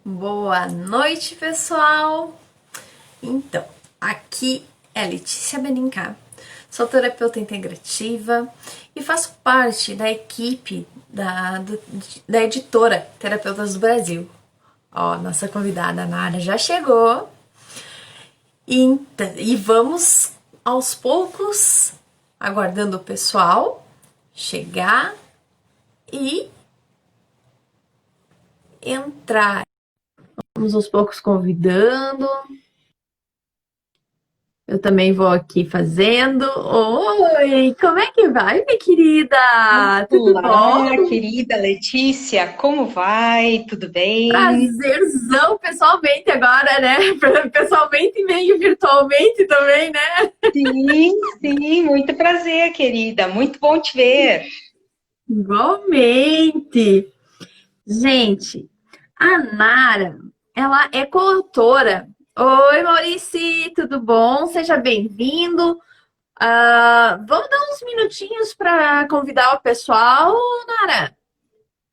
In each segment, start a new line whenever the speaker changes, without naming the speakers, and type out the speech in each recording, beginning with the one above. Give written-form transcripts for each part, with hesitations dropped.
Boa noite, pessoal! Então, aqui é Letícia Benincá, sou terapeuta integrativa e faço parte da equipe da editora Terapeutas do Brasil. Ó, nossa convidada Nara já chegou e vamos aos poucos aguardando o pessoal chegar e entrar. Vamos aos poucos convidando. Eu também vou aqui fazendo. Oi, como é que vai, minha querida? Tudo bom?
Olá, querida Letícia, como vai? Tudo bem?
Prazerzão pessoalmente agora, né? Pessoalmente e meio virtualmente também, né?
Sim, sim, muito prazer, querida. Muito bom te ver.
Igualmente. Gente, a Nara, ela é coautora. Oi, Maurício, tudo bom? Seja bem-vindo. Vamos dar uns minutinhos para convidar o pessoal, Nara?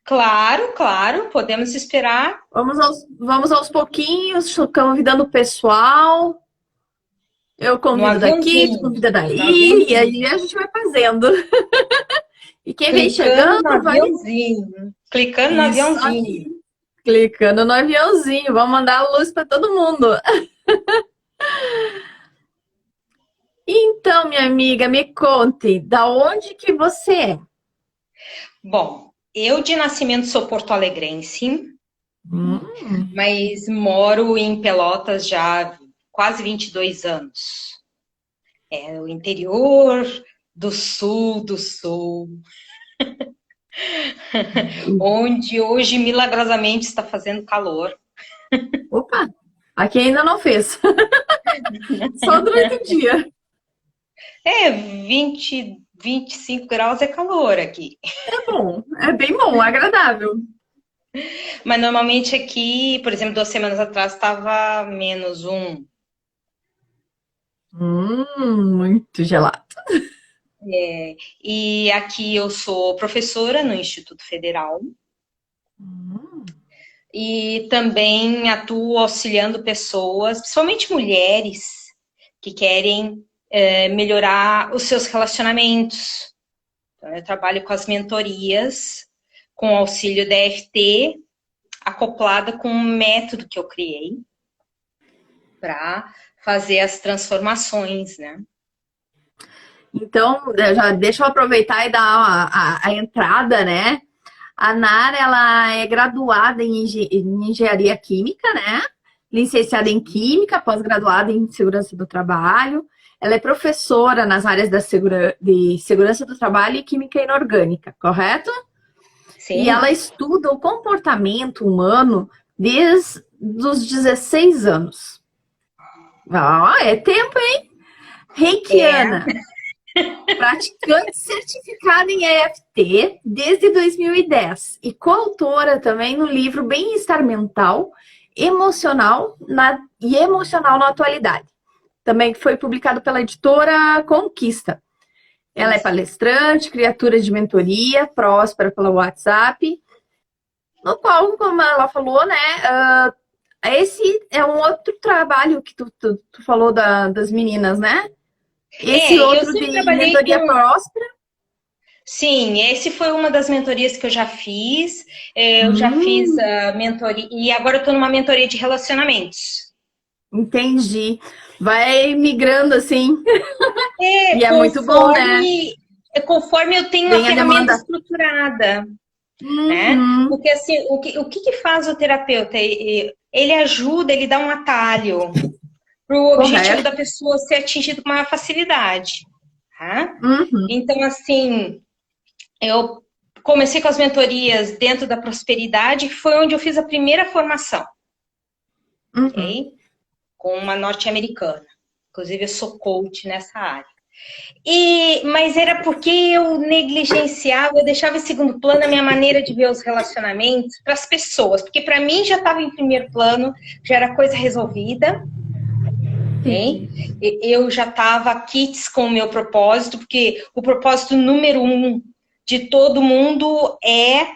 Claro, claro, podemos esperar
Vamos aos pouquinhos, convidando o pessoal. Eu
no
convido daqui, tu
aviãozinho,
convida
no
daí, e
aviãozinho,
aí a gente vai fazendo. E quem vem
clicando no
chegando, vai
aviãozinho, clicando no
isso
aviãozinho.
aí, clicando no aviãozinho. Vamos mandar a luz para todo mundo. Então, minha amiga, me conte, da onde que você é?
Bom, eu de nascimento sou porto-alegrense,
Hum,
mas moro em Pelotas já há quase 22 anos. É o interior do sul. Onde hoje milagrosamente está fazendo calor.
opa, aqui ainda não fez. Só durante o dia.
É, 25 graus é calor aqui.
É bem bom, agradável.
Mas normalmente aqui, por exemplo, 2 semanas atrás estava -1.
Muito gelado.
E aqui eu sou professora no Instituto Federal
Hum,
e também atuo auxiliando pessoas, principalmente mulheres, que querem melhorar os seus relacionamentos. Então, eu trabalho com as mentorias, com auxílio da EFT, acoplada com um método que eu criei para fazer as transformações, né?
Então, já deixa eu aproveitar e dar a entrada, né? A Nara, ela é graduada em engenharia química, né? Licenciada em química, pós-graduada em segurança do trabalho. Ela é professora nas áreas de segurança do trabalho e química inorgânica, correto? E ela
Sim,
estuda o comportamento humano desde os 16 anos. Ah, é tempo, hein?
é,
Reikiana, praticante certificada em EFT desde 2010 e coautora também no livro Bem-Estar Mental, Emocional na Atualidade. Também foi publicado pela editora Conquista. Ela é
isso.
palestrante, criatura de mentoria, próspera pelo WhatsApp, no qual, como ela falou, né, esse é um outro trabalho que tu falou das meninas, né? Esse
Eu
outro
sempre
de
trabalhei
mentoria
com.
próspera.
Sim, esse foi uma das mentorias que eu já fiz. Eu já fiz
Hum,
a mentoria. E agora eu estou numa mentoria de relacionamentos.
entendi. Vai migrando assim.
É,
E é muito bom, né?
conforme eu tenho uma
Vem a
ferramenta
demanda.
estruturada, né?
Uhum,
Porque assim, o que faz o terapeuta? Ele ajuda, ele dá um atalho para o objetivo
correto.
da pessoa ser atingido com maior facilidade. Tá?
Uhum,
Então, assim, eu comecei com as mentorias dentro da prosperidade, que foi onde eu fiz a primeira formação,
uhum.
ok? Com uma norte-americana. Inclusive, eu sou coach nessa área. Mas era porque eu negligenciava, eu deixava em segundo plano a minha maneira de ver os relacionamentos para as pessoas, porque para mim já estava em primeiro plano, já era coisa resolvida,
Entendi.
ok? Eu já estava kits com o meu propósito, porque o propósito número 1 de todo mundo é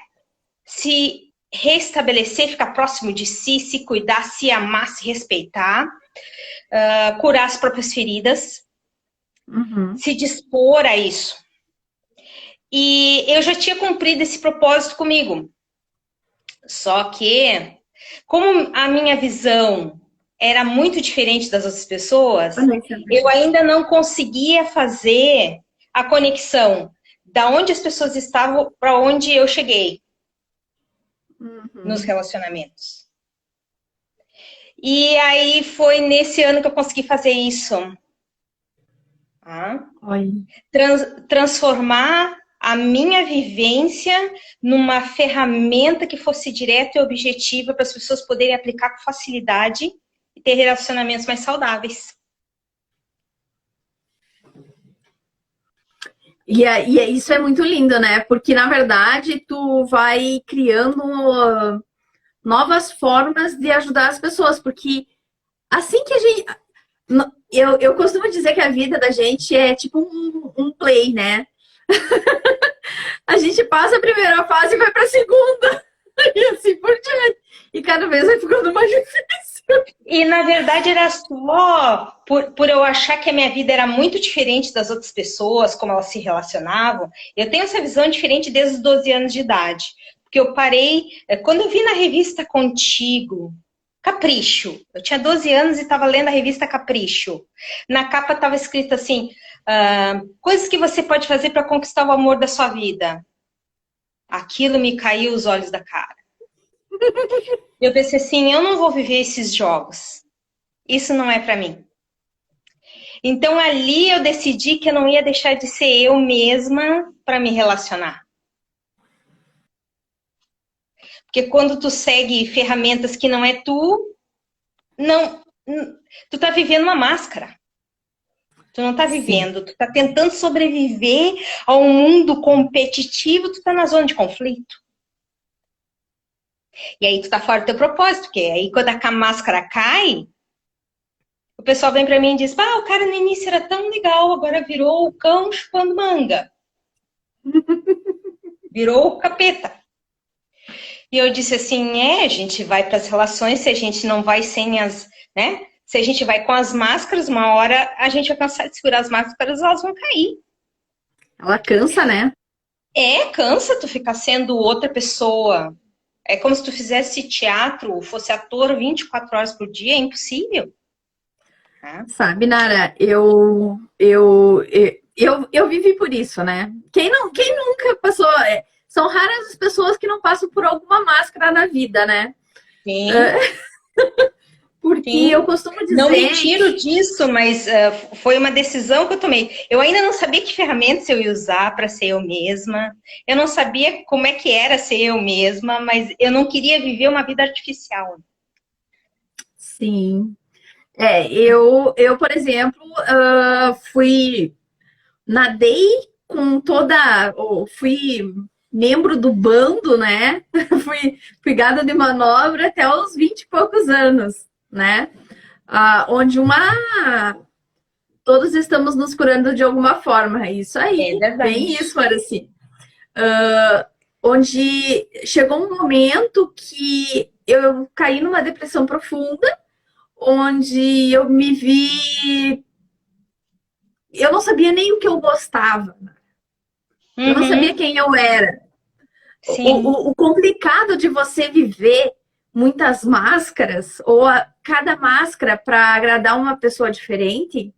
se restabelecer, ficar próximo de si, se cuidar, se amar, se respeitar, curar as próprias feridas, se dispor a isso. E eu já tinha cumprido esse propósito comigo. Só que, como a minha visão era muito diferente das outras pessoas, eu ainda não conseguia fazer a conexão da onde as pessoas estavam para onde eu cheguei nos relacionamentos. E aí foi nesse ano que eu consegui fazer isso. Transformar a minha vivência numa ferramenta que fosse direta e objetiva para as pessoas poderem aplicar com facilidade e ter relacionamentos mais saudáveis.
E isso é muito lindo, né? Porque, na verdade, tu vai criando novas formas de ajudar as pessoas. Porque assim que a gente... Eu costumo dizer que a vida da gente é tipo um play, né? A gente passa a primeira fase e vai para a segunda. E assim por diante. E cada vez vai ficando mais difícil.
E na verdade era só por eu achar que a minha vida era muito diferente das outras pessoas, como elas se relacionavam. Eu tenho essa visão diferente desde os 12 anos de idade. Porque eu parei, quando eu vi na revista Contigo, Capricho. Eu tinha 12 anos e estava lendo a revista Capricho. Na capa estava escrito assim, coisas que você pode fazer para conquistar o amor da sua vida. Aquilo me caiu os olhos da cara. Eu pensei assim, eu não vou viver esses jogos. Isso não é para mim. Então ali eu decidi que eu não ia deixar de ser eu mesma para me relacionar. Porque quando tu segue ferramentas que não é tu tá vivendo uma máscara. Tu não tá vivendo, tu tá tentando sobreviver a um mundo competitivo, tu tá na zona de conflito. E aí tu tá fora do teu propósito, porque aí quando a máscara cai, o pessoal vem pra mim e diz, o cara no início era tão legal, agora virou o cão chupando manga. Virou o capeta. E eu disse assim, a gente vai para as relações, se a gente não vai sem as, né? Se a gente vai com as máscaras, uma hora a gente vai cansar de segurar as máscaras, elas vão cair.
Ela cansa, né?
Cansa tu ficar sendo outra pessoa. É como se tu fizesse teatro, fosse ator 24 horas por dia, é impossível.
Sabe, Nara, eu vivi por isso, né? Quem nunca passou... São raras as pessoas que não passam por alguma máscara na vida, né?
Sim.
Porque eu costumo dizer...
Não me tiro disso, mas foi uma decisão que eu tomei. Eu ainda não sabia que ferramentas eu ia usar para ser eu mesma. Eu não sabia como é que era ser eu mesma, mas eu não queria viver uma vida artificial.
Sim. Eu por exemplo, nadei com toda... Fui membro do bando, né? fui gada de manobra até os 20 e poucos anos, né? Onde todos estamos nos curando de alguma forma. É isso aí. Bem isso, Araci. Onde chegou um momento que eu caí numa depressão profunda, onde eu me vi... Eu não sabia nem o que eu gostava. Eu não sabia quem eu era. O complicado de você viver muitas máscaras, ou cada máscara para agradar uma pessoa diferente,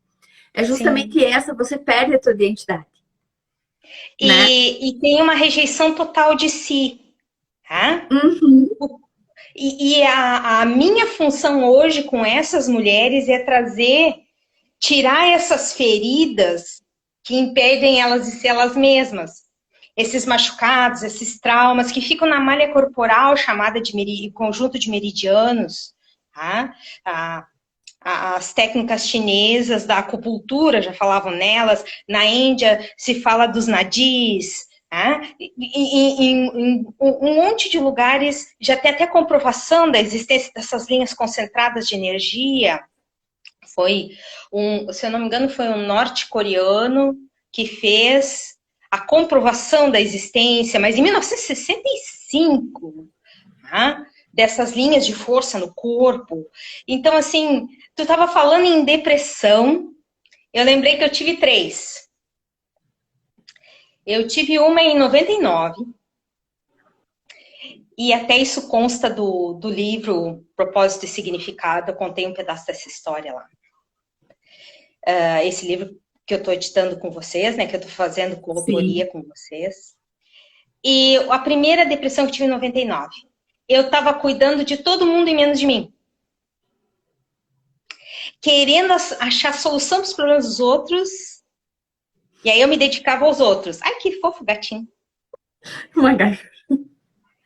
é justamente essa, você perde a tua identidade.
E tem uma rejeição total de si. Tá? E a minha função hoje com essas mulheres é tirar essas feridas que impedem elas de ser elas mesmas. Esses machucados, esses traumas que ficam na malha corporal chamada de conjunto de meridianos, tá? As técnicas chinesas da acupuntura já falavam nelas, na Índia se fala dos nadis, tá? Em um monte de lugares já tem até comprovação da existência dessas linhas concentradas de energia. Se eu não me engano, foi um norte-coreano que fez a comprovação da existência, mas em 1965, tá? Dessas linhas de força no corpo. Então, assim, tu estava falando em depressão, eu lembrei que eu tive 3. Eu tive uma em 99, e até isso consta do livro Propósito e Significado, eu contei um pedaço dessa história lá. Esse livro que eu estou editando com vocês, né, que eu estou fazendo coautoria com vocês. E a primeira depressão que eu tive em 99, eu estava cuidando de todo mundo e menos de mim. Querendo achar solução para os problemas dos outros, e aí eu me dedicava aos outros. Ai, que fofo, gatinho.
My God.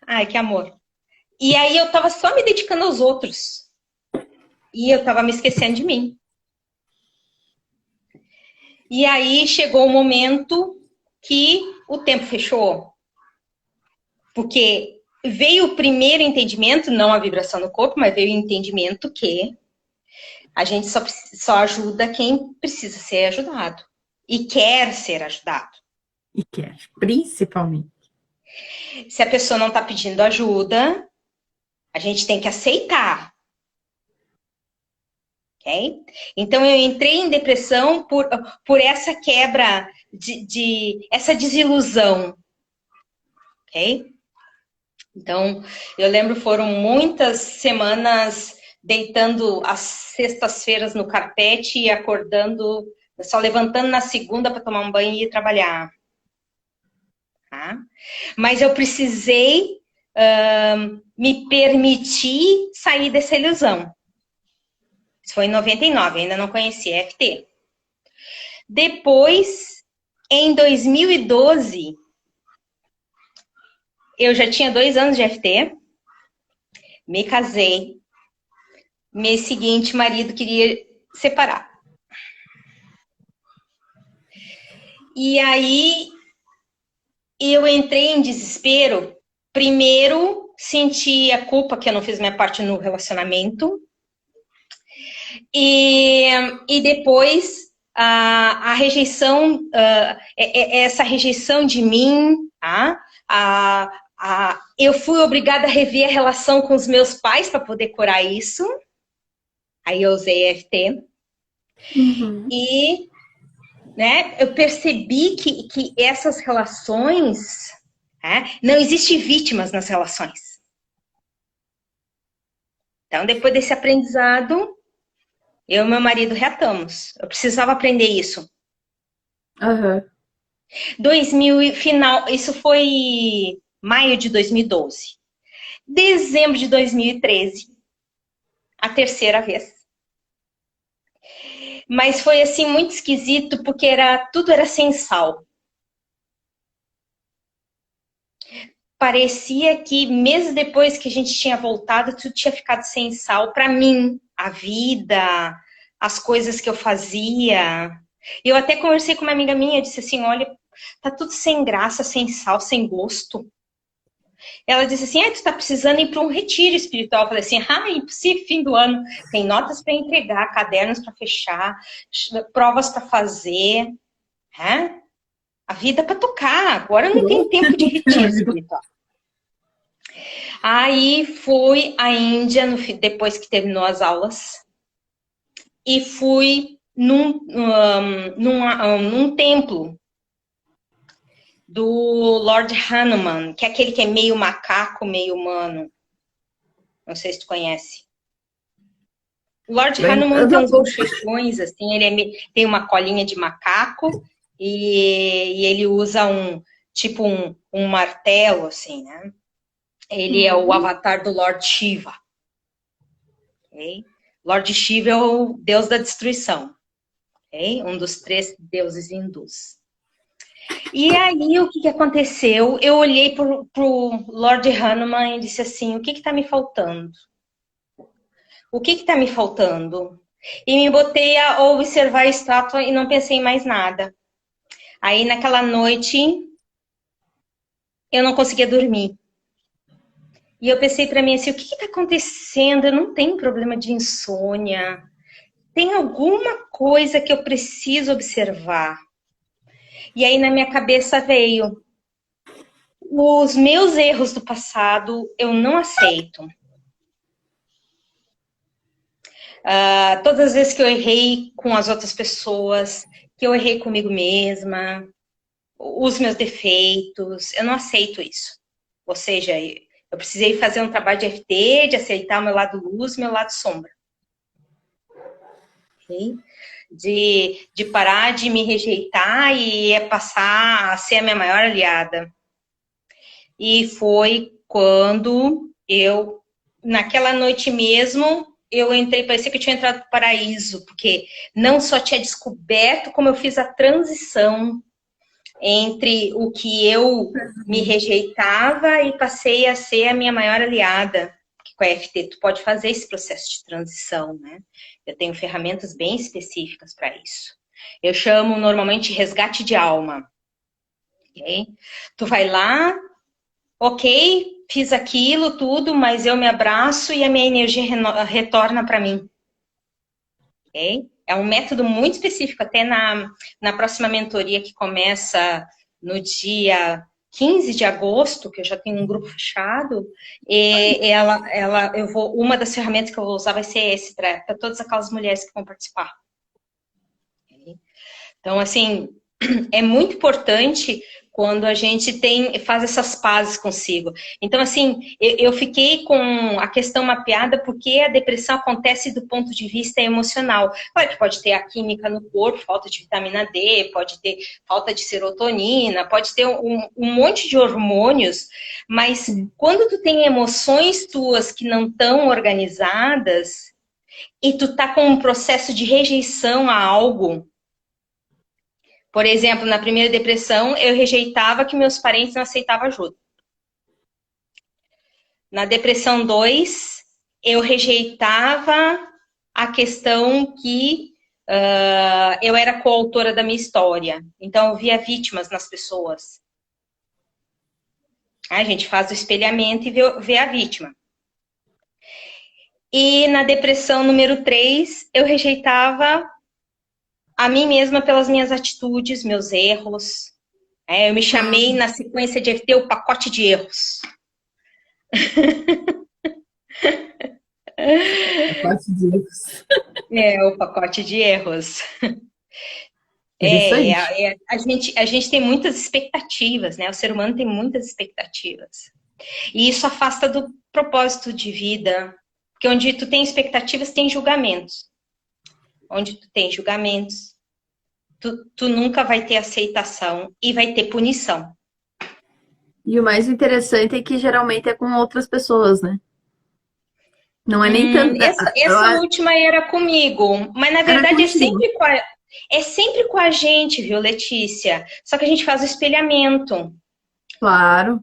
Ai, que amor. E aí eu tava só me dedicando aos outros. E eu tava me esquecendo de mim. E aí chegou o momento que o tempo fechou. Porque veio o primeiro entendimento, não a vibração no corpo, mas veio o entendimento que a gente só ajuda quem precisa ser ajudado. E quer ser ajudado.
E quer, principalmente.
Se a pessoa não está pedindo ajuda, a gente tem que aceitar. Ok? Então, eu entrei em depressão por essa quebra, essa desilusão. Ok? Então, eu lembro, foram muitas semanas deitando às sextas-feiras no carpete e acordando, só levantando na segunda para tomar um banho e ir trabalhar. Tá? Mas eu precisei me permitir sair dessa ilusão. Isso foi em 99, ainda não conhecia EFT. Depois, em 2012, eu já tinha 2 anos de EFT, me casei, mês seguinte, marido queria separar. E aí, eu entrei em desespero. Primeiro, senti a culpa que eu não fiz minha parte no relacionamento. E depois, a rejeição, essa rejeição de mim, tá? Eu fui obrigada a rever a relação com os meus pais para poder curar isso. Aí eu usei EFT.
Uhum.
E, né, eu percebi que essas relações, não existe vítimas nas relações. Então, depois desse aprendizado, eu e meu marido reatamos. Eu precisava aprender isso.
Uhum.
2000, final, isso foi maio de 2012. Dezembro de 2013, a terceira vez. Mas foi assim muito esquisito porque tudo era sem sal. Parecia que meses depois que a gente tinha voltado, tudo tinha ficado sem sal. Para mim, a vida, as coisas que eu fazia. Eu até conversei com uma amiga minha, disse assim, olha, tá tudo sem graça, sem sal, sem gosto. Ela disse assim, tu tá precisando ir para um retiro espiritual. Eu falei assim, impossível, fim do ano. Tem notas para entregar, cadernos para fechar, provas para fazer. A vida para tocar. Agora não tem tempo de retiro espiritual. Aí fui à Índia, depois que terminou as aulas. E fui num templo do Lord Hanuman, que é aquele que é meio macaco, meio humano. Não sei se tu conhece. O Lord Hanuman tem uns bochechões, assim, tem uma colinha de macaco e ele usa um martelo, assim, né? Ele é o avatar do Lord Shiva. Okay? Lord Shiva é o deus da destruição. Okay? Um dos 3 deuses hindus. E aí, o que aconteceu? Eu olhei pro Lord Hanuman e disse assim, o que tá me faltando? O que tá me faltando? E me botei a observar a estátua e não pensei em mais nada. Aí, naquela noite, eu não conseguia dormir. E eu pensei para mim assim, o que tá acontecendo? Eu não tenho problema de insônia. Tem alguma coisa que eu preciso observar. E aí na minha cabeça veio, Os meus erros do passado eu não aceito. Todas as vezes que eu errei com as outras pessoas, que eu errei comigo mesma, os meus defeitos, eu não aceito isso. Ou seja, eu precisei fazer um trabalho de FT, de aceitar o meu lado luz e o meu lado sombra. Okay? De parar de me rejeitar e passar a ser a minha maior aliada. E foi quando eu, naquela noite mesmo, eu entrei, parecia que eu tinha entrado no paraíso, porque não só tinha descoberto, como eu fiz a transição entre o que eu me rejeitava e passei a ser a minha maior aliada. Porque com a EFT tu pode fazer esse processo de transição, né? Eu tenho ferramentas bem específicas para isso. Eu chamo normalmente resgate de alma. Okay? Tu vai lá, ok, fiz aquilo tudo, mas eu me abraço e a minha energia retorna para mim. Okay? É um método muito específico, até na próxima mentoria que começa no dia 15 de agosto, que eu já tenho um grupo fechado, uma das ferramentas que eu vou usar vai ser esse, para todas aquelas mulheres que vão participar. Okay? Então, assim, é muito importante quando a gente faz essas pazes consigo. Então, assim, eu fiquei com a questão mapeada porque a depressão acontece do ponto de vista emocional. Claro que pode ter a química no corpo, falta de vitamina D, pode ter falta de serotonina, pode ter um monte de hormônios, mas quando tu tem emoções tuas que não estão organizadas e tu tá com um processo de rejeição a algo. Por exemplo, na primeira depressão, eu rejeitava que meus parentes não aceitavam ajuda. Na depressão 2, eu rejeitava a questão que eu era coautora da minha história. Então, eu via vítimas nas pessoas. A gente faz o espelhamento e vê a vítima. E na depressão número 3, eu rejeitava a mim mesma pelas minhas atitudes, meus erros. Eu me chamei na sequência de FT o pacote de erros.
Pacote de erros.
O pacote de erros. A gente tem muitas expectativas, né? O ser humano tem muitas expectativas. E isso afasta do propósito de vida. Porque onde tu tem expectativas, tem julgamentos. Onde tu tem julgamentos, tu nunca vai ter aceitação e vai ter punição.
E o mais interessante é que geralmente é com outras pessoas, né? Não é nem tanto...
Essa última era comigo, mas na verdade é sempre com a gente, viu, Letícia? Só que a gente faz o espelhamento.
Claro.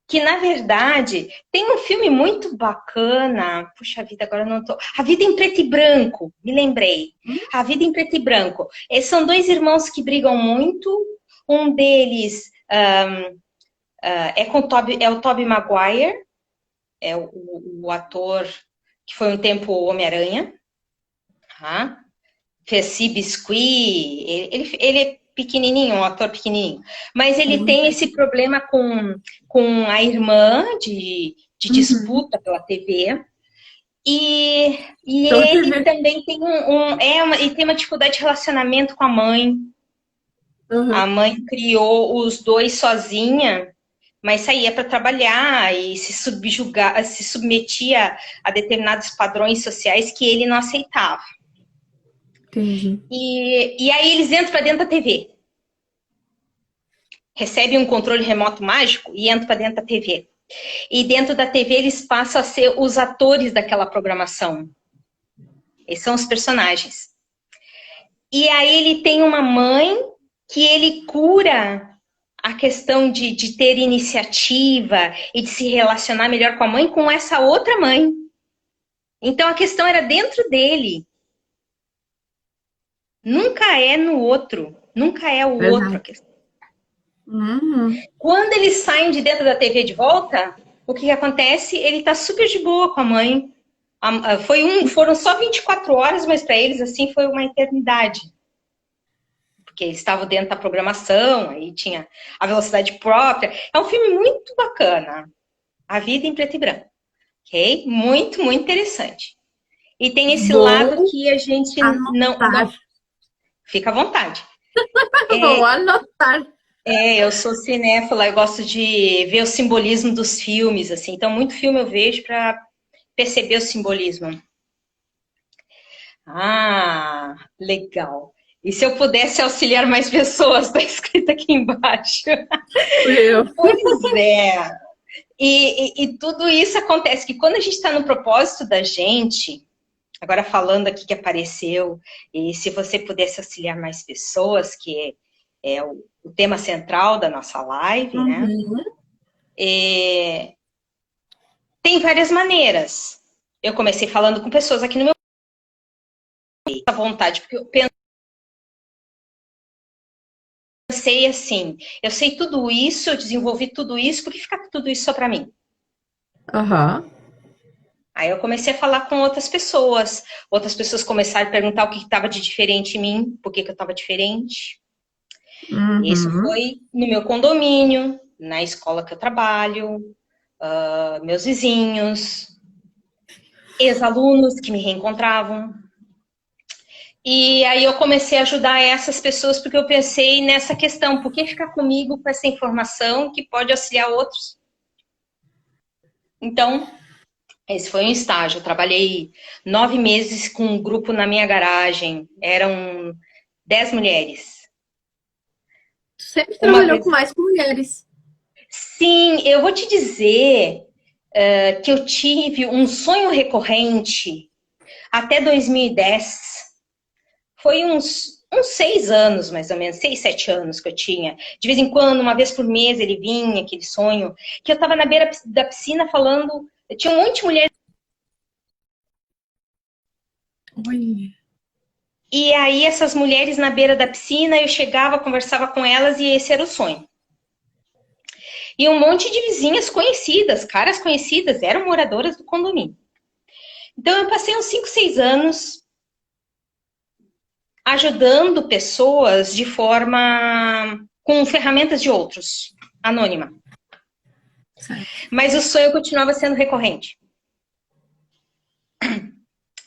Que na verdade, tem um filme muito bacana, puxa vida, agora eu não tô... A Vida em Preto e Branco, me lembrei. A Vida em Preto e Branco. São dois irmãos que brigam muito, um deles é o Tobey Maguire, é o ator que foi um tempo Homem-Aranha, fez Seabiscuit, ele é pequenininho, um ator pequenininho. Mas ele tem esse problema com a irmã de disputa pela TV. E então, ele também tem e tem uma dificuldade de relacionamento com a mãe. A mãe criou os dois sozinha, mas saía para trabalhar e se submetia a determinados padrões sociais que ele não aceitava.
Entendi.
E aí eles entram para dentro da TV. Recebem um controle remoto mágico e entram para dentro da TV. E dentro da TV eles passam a ser os atores daquela programação. Eles são os personagens. E aí ele tem uma mãe que ele cura a questão de ter iniciativa e de se relacionar melhor com a mãe com essa outra mãe. Então a questão era dentro dele. Nunca é no outro. Nunca é o outro a questão. Quando eles saem de dentro da TV de volta, o que acontece? Ele tá super de boa com a mãe. Foram só 24 horas, mas para eles assim foi uma eternidade. porque eles estavam dentro da programação, aí tinha a velocidade própria. É um filme muito bacana. A Vida em Preto e Branco. Ok? Muito, muito interessante. E tem esse lado
Vou
que a gente
anotar.
não fica à vontade.
Vou anotar.
Eu sou cinéfila, eu gosto de ver o simbolismo dos filmes, assim. Então, muito filme eu vejo para perceber o simbolismo. Ah, legal. E se eu pudesse auxiliar mais pessoas, está escrito aqui embaixo.
Eu.
Pois é. E tudo isso acontece que quando a gente está no propósito da gente, agora falando aqui que apareceu, e se você pudesse auxiliar mais pessoas, que é o tema central da nossa live, né?
Uhum.
Tem várias maneiras. Eu comecei falando com pessoas aqui no meu vontade, porque eu pensei assim, eu sei tudo isso, eu desenvolvi tudo isso, por que ficar tudo isso só para mim?
Aham.
Aí eu comecei a falar com outras pessoas começaram a perguntar o que estava de diferente em mim, por que eu estava diferente. Isso
Uhum.
foi no meu condomínio, na escola que eu trabalho, meus vizinhos, ex-alunos que me reencontravam. E aí eu comecei a ajudar essas pessoas porque eu pensei nessa questão, por que ficar comigo com essa informação que pode auxiliar outros? Então, esse foi um estágio. Eu trabalhei 9 meses com um grupo na minha garagem. Eram 10 mulheres.
Tu sempre
Uma
trabalhou com
vez.
mais com mulheres.
Sim, eu vou te dizer que eu tive um sonho recorrente até 2010. Foi uns 6 anos, mais ou menos, 6, 7 anos que eu tinha. De vez em quando, uma vez por mês, ele vinha, aquele sonho, que eu estava na beira da piscina falando. Tinha um monte de mulher.
Olha.
E aí, essas mulheres na beira da piscina, eu chegava, conversava com elas e esse era o sonho. E um monte de vizinhas conhecidas, caras conhecidas, eram moradoras do condomínio. Então, eu passei uns 5, 6 anos ajudando pessoas de forma com ferramentas de outros, anônima.
Certo.
Mas o sonho continuava sendo recorrente.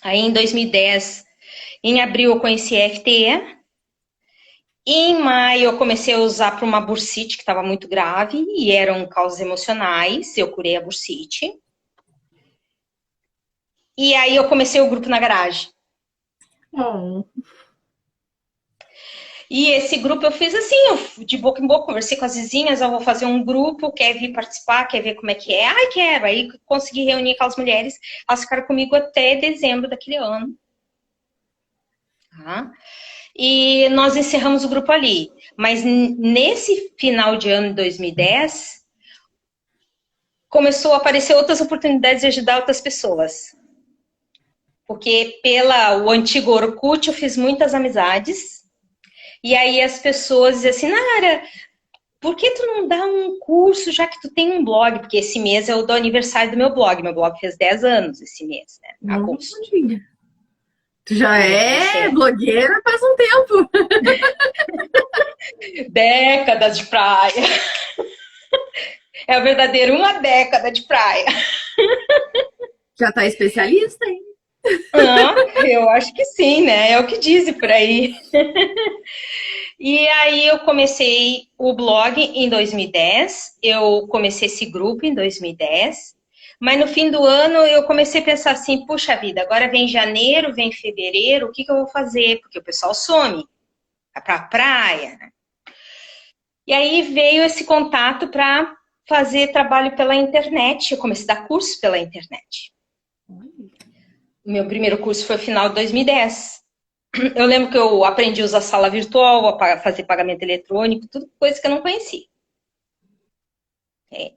Aí, em 2010, em abril, eu conheci a FTE. Em maio, eu comecei a usar para uma bursite que estava muito grave e eram causas emocionais. Eu curei a bursite. E aí, eu comecei o grupo na garagem.
Bom.
E esse grupo eu fiz assim, eu, de boca em boca, conversei com as vizinhas, eu vou fazer um grupo, quer vir participar, quer ver como é que é? Ai, quero. Aí consegui reunir aquelas mulheres, elas ficaram comigo até dezembro daquele ano. Tá? E nós encerramos o grupo ali. Mas nesse final de ano de 2010, começou a aparecer outras oportunidades de ajudar outras pessoas. Porque o antigo Orkut eu fiz muitas amizades. E aí as pessoas diziam assim, Nara, por que tu não dá um curso já que tu tem um blog? Porque esse mês é o do aniversário do meu blog. Meu blog fez 10 anos esse mês, né? Agosto.
Olha. Tu já
Pois
é
é.
blogueira faz um tempo.
Décadas de praia. É o verdadeiro uma década de praia.
Já tá especialista, hein?
Eu acho que sim, né? É o que dizem por aí. E aí eu comecei o blog em 2010, eu comecei esse grupo em 2010, mas no fim do ano eu comecei a pensar assim, puxa vida, agora vem janeiro, vem fevereiro, o que eu vou fazer? Porque o pessoal some, vai pra praia, né? E aí veio esse contato para fazer trabalho pela internet, eu comecei a dar curso pela internet. O meu primeiro curso foi no final de 2010. Eu lembro que eu aprendi a usar sala virtual, a fazer pagamento eletrônico, tudo coisa que eu não conhecia. É.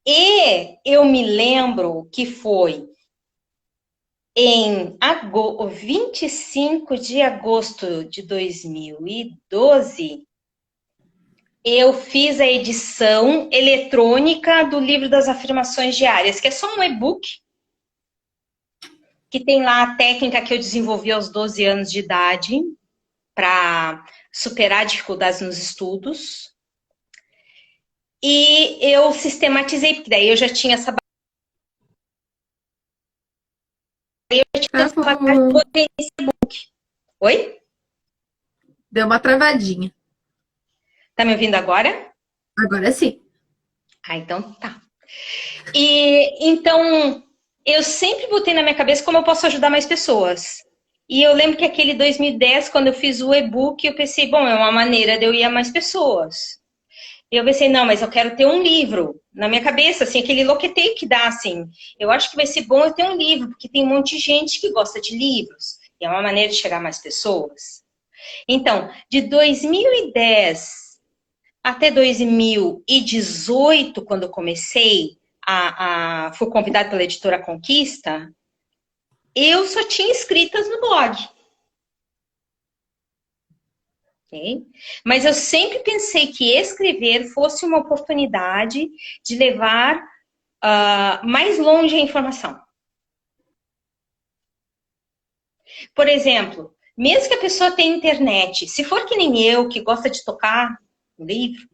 E eu me lembro que foi em 25 de agosto de 2012, eu fiz a edição eletrônica do livro das afirmações diárias, que é só um e-book, que tem lá a técnica que eu desenvolvi aos 12 anos de idade, para superar dificuldades nos estudos. E eu sistematizei, porque daí eu já tinha essa bagagem,
Travou.
botei nesse e-book. Oi?
Deu uma travadinha.
Tá me ouvindo agora?
Agora sim.
Ah, então tá. E então eu sempre botei na minha cabeça como eu posso ajudar mais pessoas. E eu lembro que aquele 2010, quando eu fiz o e-book, eu pensei, bom, é uma maneira de eu ir a mais pessoas. E eu pensei, não, mas eu quero ter um livro. Na minha cabeça, assim, aquele loqueteio que dá, assim. Eu acho que vai ser bom eu ter um livro, porque tem um monte de gente que gosta de livros. E é uma maneira de chegar a mais pessoas. Então, de 2010 até 2018, quando eu comecei, fui convidada pela editora Conquista, eu só tinha escritas no blog. Okay? Mas eu sempre pensei que escrever fosse uma oportunidade de levar mais longe a informação. Por exemplo, mesmo que a pessoa tenha internet, se for que nem eu, que gosta de tocar um livro,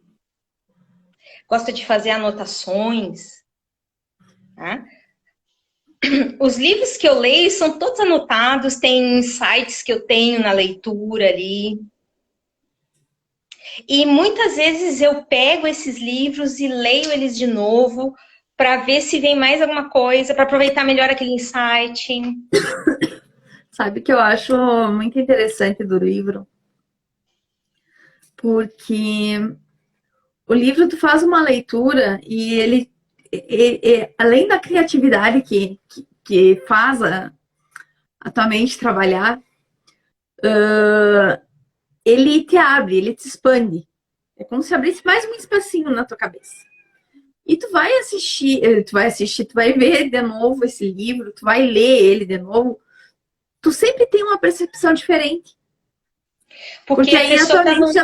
gosta de fazer anotações, né? Os livros que eu leio são todos anotados, tem insights que eu tenho na leitura ali. E muitas vezes eu pego esses livros e leio eles de novo para ver se vem mais alguma coisa, para aproveitar melhor aquele insight.
Sabe o que eu acho muito interessante do livro? Porque o livro tu faz uma leitura e ele, além da criatividade que faz a tua mente trabalhar, ele te abre, ele te expande. É como se abrisse mais um espacinho na tua cabeça. E tu vai ver de novo esse livro, tu vai ler ele de novo. Tu sempre tem uma percepção diferente. Porque
Porque a
aí a
pessoa
tua
está
mente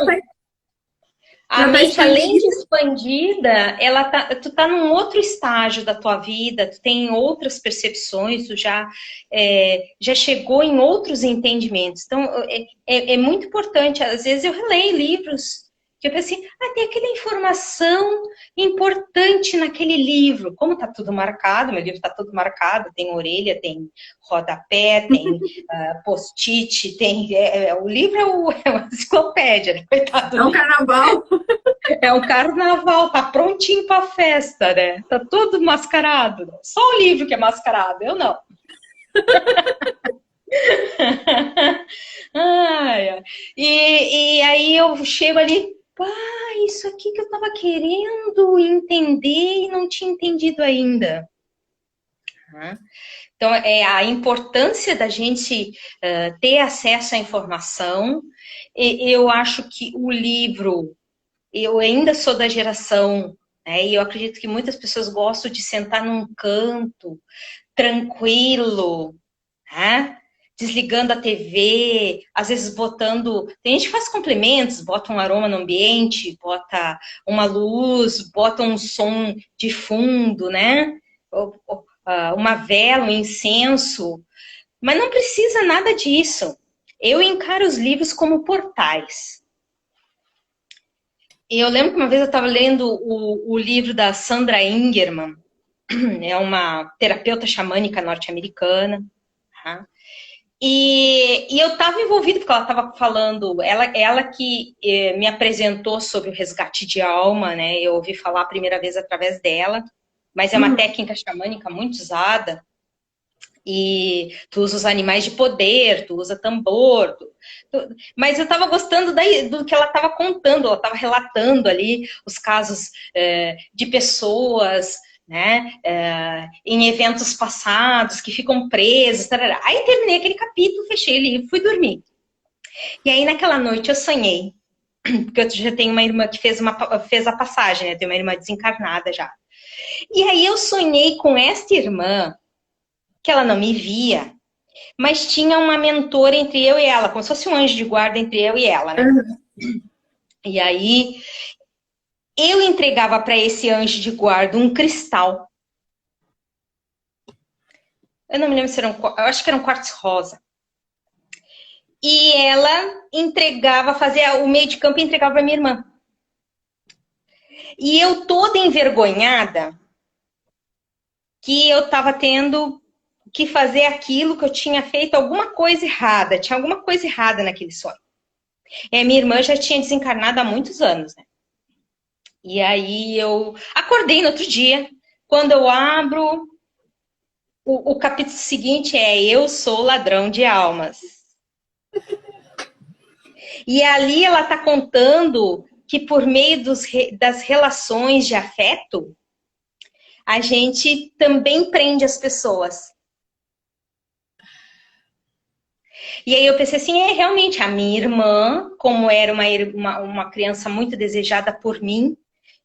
A
já tá
mente, além de
expandida.
expandida, tu tá num outro estágio da tua vida, tu tem outras percepções, tu já chegou em outros entendimentos. Então, é muito importante. Às vezes eu releio livros que eu pensei, tem aquela informação importante naquele livro. Como tá tudo marcado, meu livro tá tudo marcado, tem orelha, tem rodapé, tem post-it, o livro é uma enciclopédia, né? Coitado
É
do
um
livro.
carnaval.
É o carnaval, tá prontinho pra festa, né? Tá tudo mascarado. Só o livro que é mascarado, eu não. Ai, ai. E aí eu chego ali, isso aqui que eu tava querendo entender e não tinha entendido ainda. Então, é a importância da gente ter acesso à informação. Eu acho que o livro, eu ainda sou da geração, né, e eu acredito que muitas pessoas gostam de sentar num canto, tranquilo, né? Desligando a TV, às vezes botando. Tem gente que faz complementos, bota um aroma no ambiente, bota uma luz, bota um som de fundo, né? Uma vela, um incenso. Mas não precisa nada disso. Eu encaro os livros como portais. E eu lembro que uma vez eu estava lendo o livro da Sandra Ingerman, é uma terapeuta xamânica norte-americana, tá? E eu estava envolvida porque ela estava falando, ela que me apresentou sobre o resgate de alma, né? Eu ouvi falar a primeira vez através dela, mas é uma técnica xamânica muito usada. E tu usa os animais de poder, tu usa tambor. Mas eu estava gostando do que ela estava contando, ela estava relatando ali os casos de pessoas, né, em eventos passados que ficam presas. Tarará. Aí terminei aquele capítulo, fechei o livro, fui dormir. E aí naquela noite eu sonhei, porque eu já tenho uma irmã que fez a passagem, né? Tenho uma irmã desencarnada já. E aí eu sonhei com esta irmã, que ela não me via, mas tinha uma mentora entre eu e ela, como se fosse um anjo de guarda entre eu e ela, né? E aí eu entregava para esse anjo de guarda um cristal. Eu não me lembro se era eu acho que era um quartzo rosa. e ela entregava, fazia o meio de campo e entregava para minha irmã. E eu toda envergonhada que eu estava tendo que fazer aquilo que eu tinha feito alguma coisa errada, tinha alguma coisa errada naquele sonho. E a minha irmã já tinha desencarnado há muitos anos, né? E aí eu acordei no outro dia, quando eu abro, o capítulo seguinte é Eu Sou Ladrão de Almas. E ali ela está contando que por meio das relações de afeto, a gente também prende as pessoas. E aí eu pensei assim, realmente, a minha irmã, como era uma criança muito desejada por mim,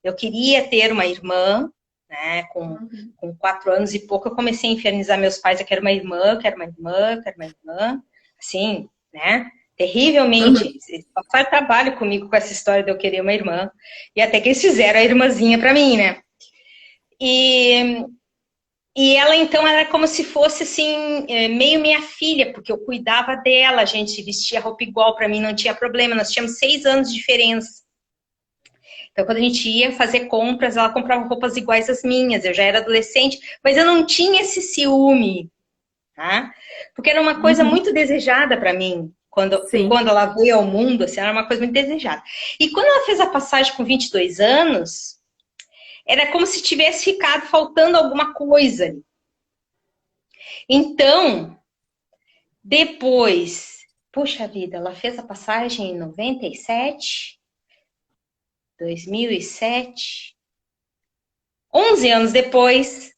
eu queria ter uma irmã, né, com 4 anos e pouco, eu comecei a infernizar meus pais, eu quero uma irmã, eu quero uma irmã, eu quero uma irmã, assim, né, terrivelmente. Eles passaram trabalho comigo com essa história de eu querer uma irmã, e até que eles fizeram a irmãzinha pra mim, né. E ela, então, era como se fosse, assim, meio minha filha, porque eu cuidava dela, a gente vestia roupa igual, para mim não tinha problema, nós tínhamos 6 anos de diferença. Então, quando a gente ia fazer compras, ela comprava roupas iguais às minhas, eu já era adolescente, mas eu não tinha esse ciúme, tá? Porque era uma coisa muito desejada para mim, quando ela veio ao mundo, assim, era uma coisa muito desejada. E quando ela fez a passagem com 22 anos... era como se tivesse ficado faltando alguma coisa. Então, depois, puxa vida, ela fez a passagem em 97, 2007. 11 anos depois,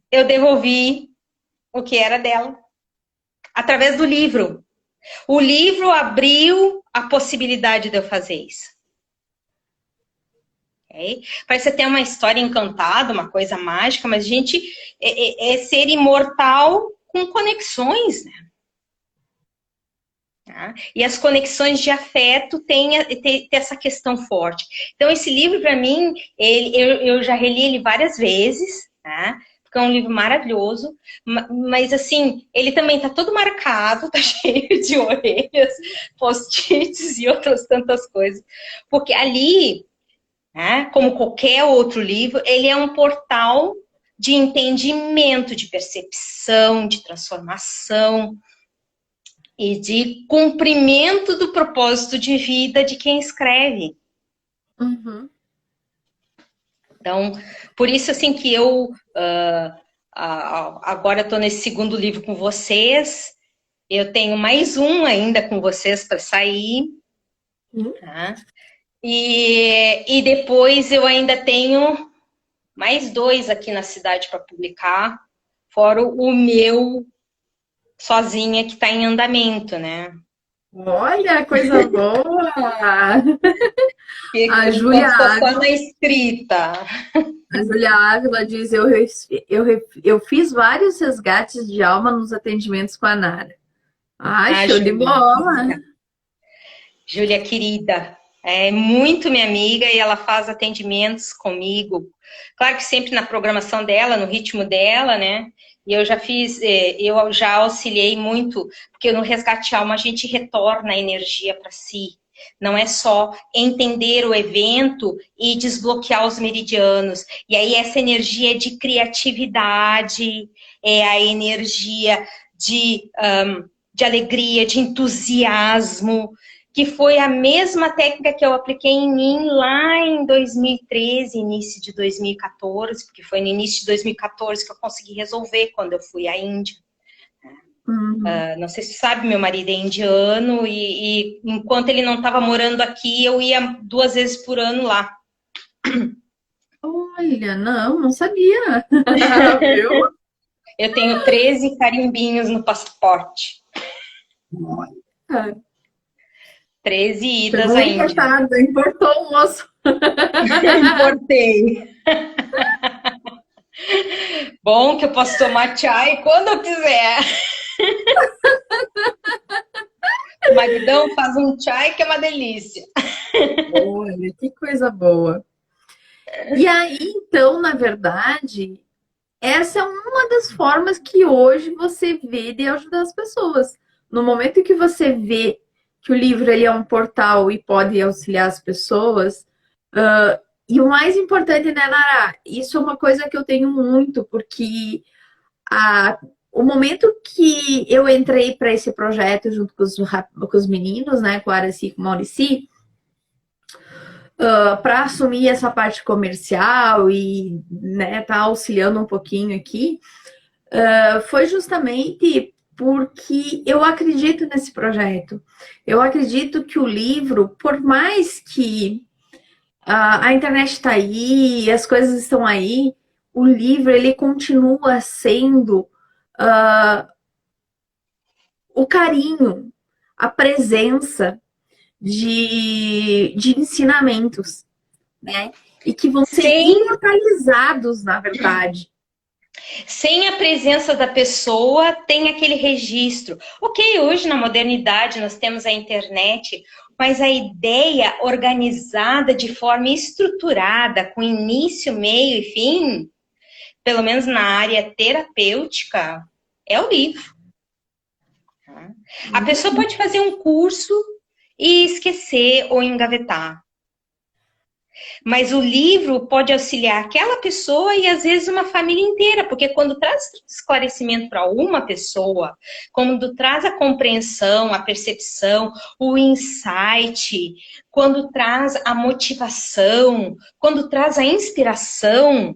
eu devolvi o que era dela, através do livro. O livro abriu a possibilidade de eu fazer isso. Okay? Parece até uma história encantada, uma coisa mágica, mas a gente é ser imortal com conexões, né? Tá? E as conexões de afeto têm essa questão forte. Então, esse livro, para mim, eu já reli ele várias vezes, tá? Porque é um livro maravilhoso, mas, assim, ele também tá todo marcado, tá cheio de orelhas, post-its e outras tantas coisas. Porque ali... né? Como qualquer outro livro, ele é um portal de entendimento, de percepção, de transformação e de cumprimento do propósito de vida de quem escreve.
Uhum.
Então, por isso assim que eu agora estou nesse segundo livro com vocês, eu tenho mais um ainda com vocês para sair, tá? E depois eu ainda tenho mais 2 aqui na cidade para publicar, fora o meu sozinha que está em andamento, né?
Olha, coisa boa! A Júlia
Estou só
Ávila,
na escrita.
Diz, eu fiz vários resgates de alma nos atendimentos com a Nara. Ai, show de bola!
Júlia, querida, é muito minha amiga e ela faz atendimentos comigo. Claro que sempre na programação dela, no ritmo dela, né? E eu já auxiliei muito, porque no resgate alma a gente retorna a energia para si. Não é só entender o evento e desbloquear os meridianos. E aí essa energia é de criatividade, é a energia de alegria, de entusiasmo, que foi a mesma técnica que eu apliquei em mim lá em 2013, início de 2014, porque foi no início de 2014 que eu consegui resolver quando eu fui à Índia. Não sei se sabe, meu marido é indiano e enquanto ele não estava morando aqui, eu ia 2 vezes por ano lá.
Olha, não sabia. Viu?
Eu tenho 13 carimbinhos no passaporte.
Olha.
13 idas à Índia.
Importou o moço.
Importei. Bom que eu posso tomar chai quando eu quiser. O maridão faz um chai que é uma delícia.
Olha, que coisa boa. E aí, então, na verdade, essa é uma das formas que hoje você vê de ajudar as pessoas. No momento que você vê que o livro ele é um portal e pode auxiliar as pessoas. E o mais importante, né, Nara? Isso é uma coisa que eu tenho muito, porque o momento que eu entrei para esse projeto junto com os meninos, né, com a Aracy e com o Maurici, para assumir essa parte comercial e, né, tá auxiliando um pouquinho aqui, foi justamente porque eu acredito nesse projeto. Eu acredito que o livro, por mais que a internet está aí, as coisas estão aí, o livro ele continua sendo o carinho, a presença de ensinamentos, né? E que vão ser
Sem,
imortalizados, na verdade.
sem a presença da pessoa, tem aquele registro. Ok, hoje na modernidade nós temos a internet, mas a ideia organizada de forma estruturada, com início, meio e fim, pelo menos na área terapêutica, é o livro. A pessoa pode fazer um curso e esquecer ou engavetar. Mas o livro pode auxiliar aquela pessoa e às vezes uma família inteira, porque quando traz esclarecimento para uma pessoa, quando traz a compreensão, a percepção, o insight, quando traz a motivação, quando traz a inspiração,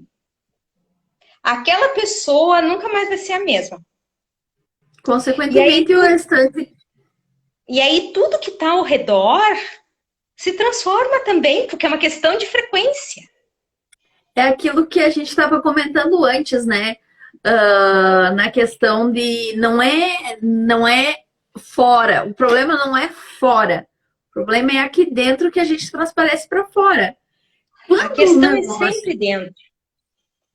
aquela pessoa nunca mais vai ser a mesma.
Consequentemente, o restante.
E aí tudo que está ao redor se transforma também, porque é uma questão de frequência.
É aquilo que a gente estava comentando antes, né? Na questão de não é fora. O problema não é fora. O problema é aqui dentro que a gente transparece para fora.
A questão é sempre dentro.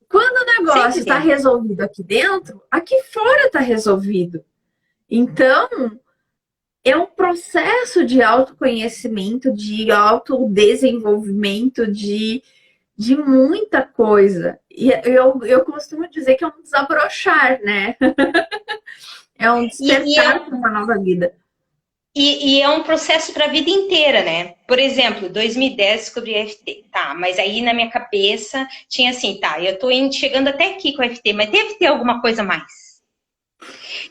Quando o negócio está resolvido aqui dentro, aqui fora está resolvido. Então, é um processo de autoconhecimento, de autodesenvolvimento, de muita coisa. E eu costumo dizer que é um desabrochar, né? É um despertar para uma nova vida.
E é um processo para a vida inteira, né? Por exemplo, 2010 descobri FT. Tá, mas aí na minha cabeça tinha assim, tá, eu tô chegando até aqui com o FT, mas deve ter alguma coisa mais.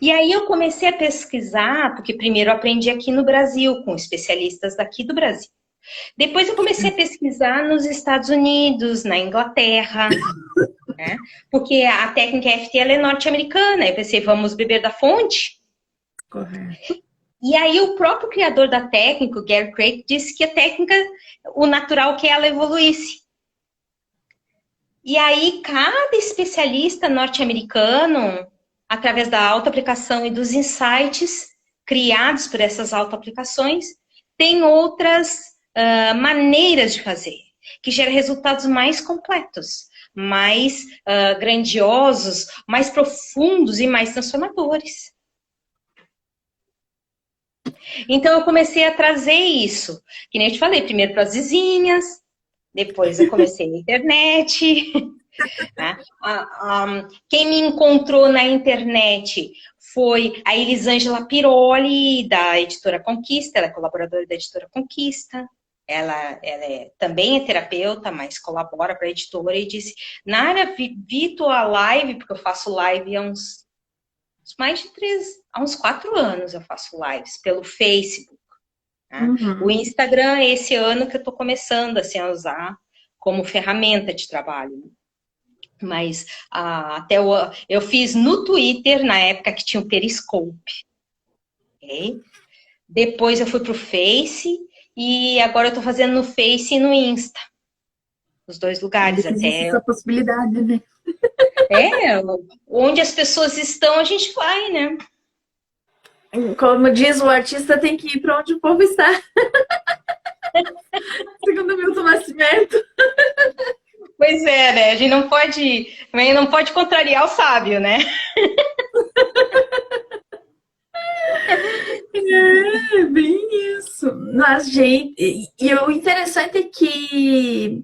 E aí eu comecei a pesquisar, porque primeiro eu aprendi aqui no Brasil, com especialistas daqui do Brasil. Depois eu comecei a pesquisar nos Estados Unidos, na Inglaterra, né? Porque a técnica FT ela é norte-americana. Eu pensei, vamos beber da fonte?
Correto.
E aí o próprio criador da técnica, o Gary Craig, disse que a técnica, o natural que ela evoluísse. E aí cada especialista norte-americano, através da autoaplicação e dos insights criados por essas autoaplicações, tem outras maneiras de fazer, que geram resultados mais completos, mais grandiosos, mais profundos e mais transformadores. Então eu comecei a trazer isso, que nem eu te falei, primeiro para as vizinhas, depois eu comecei na internet. Né? Quem me encontrou na internet foi a Elisângela Piroli, da Editora Conquista, ela é colaboradora da Editora Conquista. Ela também é terapeuta, mas colabora para a editora e disse, Nara, vi tua live, porque eu faço live há uns 4 anos eu faço lives pelo Facebook. Né? Uhum. O Instagram, esse ano que eu estou começando assim, a usar como ferramenta de trabalho. Mas até eu fiz no Twitter, na época que tinha o Periscope. Okay? Depois eu fui para o Face e agora eu estou fazendo no Face e no Insta. Os dois lugares até.
Essa possibilidade, né?
Onde as pessoas estão, a gente vai, né?
Como diz, o artista tem que ir para onde o povo está. Segundo Milton Nascimento.
Pois é, né? A gente não pode contrariar o sábio, né?
É, bem isso. Mas, gente, e o interessante é que,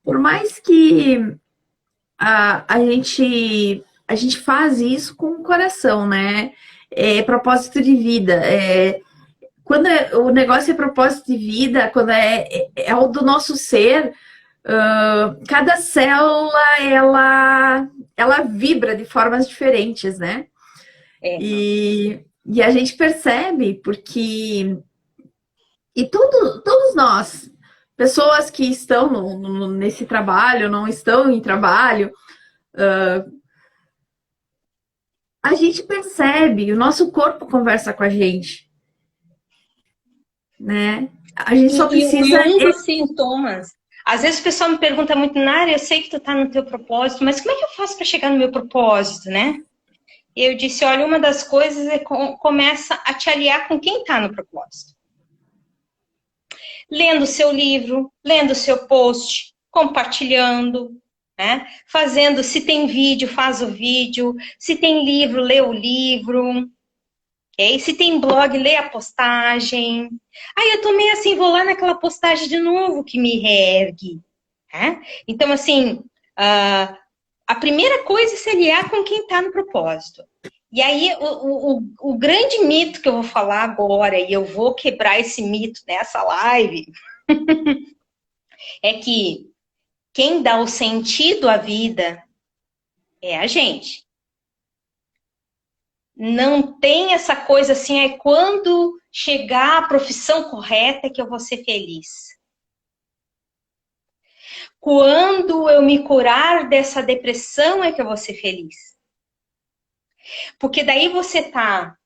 por mais que a gente faz isso com o coração, né? É propósito de vida. quando o negócio é propósito de vida, quando é o do nosso ser, cada célula, ela vibra de formas diferentes, né?
É.
E a gente percebe, porque... E todos nós, pessoas que estão nesse trabalho, não estão em trabalho, a gente percebe, o nosso corpo conversa com a gente, né? A gente só
E
precisa...
um dos sintomas, às vezes o pessoal me pergunta muito, Nara, eu sei que tu tá no teu propósito, mas como é que eu faço para chegar no meu propósito, né? E eu disse, olha, uma das coisas é começa a te aliar com quem tá no propósito. Lendo o seu livro, lendo o seu post, compartilhando, né? Fazendo, se tem vídeo, faz o vídeo, se tem livro, lê o livro, okay? Se tem blog, lê a postagem. Aí eu tô meio assim, vou lá naquela postagem de novo que me reergue, né? Então, assim, a primeira coisa é se aliar com quem tá no propósito. E aí, o grande mito que eu vou falar agora, e eu vou quebrar esse mito nessa live, é que quem dá o sentido à vida é a gente. Não tem essa coisa assim, é quando chegar a profissão correta é que eu vou ser feliz. Quando eu me curar dessa depressão é que eu vou ser feliz. Porque daí você tá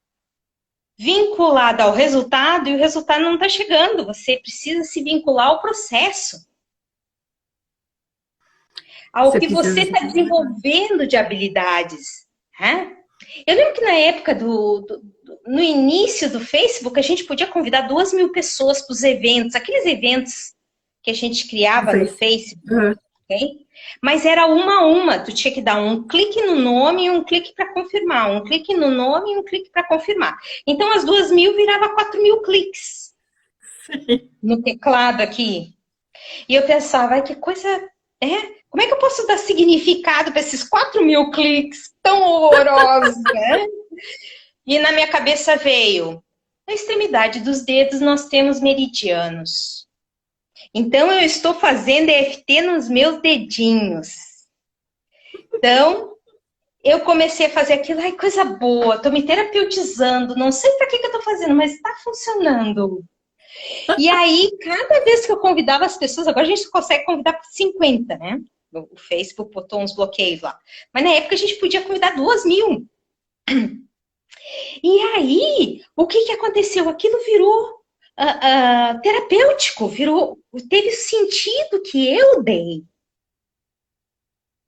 vinculada ao resultado e o resultado não está chegando. Você precisa se vincular ao processo. Ao que você está desenvolvendo de habilidades. Né? Eu lembro que na época no início do Facebook, a gente podia convidar 2.000 pessoas para os eventos, aqueles eventos que a gente criava no Facebook.
Uhum.
Okay? Mas era uma a uma, tu tinha que dar um clique no nome e um clique para confirmar, um clique no nome e um clique para confirmar. Então as 2.000 virava 4.000 cliques no teclado aqui. E eu pensava, que coisa como é que eu posso dar significado para esses 4.000 cliques tão horrorosos, né? E na minha cabeça veio, na extremidade dos dedos nós temos meridianos. Então, eu estou fazendo EFT nos meus dedinhos. Então, eu comecei a fazer aquilo, ai, coisa boa, estou me terapeutizando, não sei para que eu estou fazendo, mas está funcionando. E aí, cada vez que eu convidava as pessoas, agora a gente consegue convidar para 50, né? O Facebook botou uns bloqueios lá. Mas na época a gente podia convidar 2.000. E aí, o que aconteceu? Aquilo virou terapêutico, teve sentido que eu dei.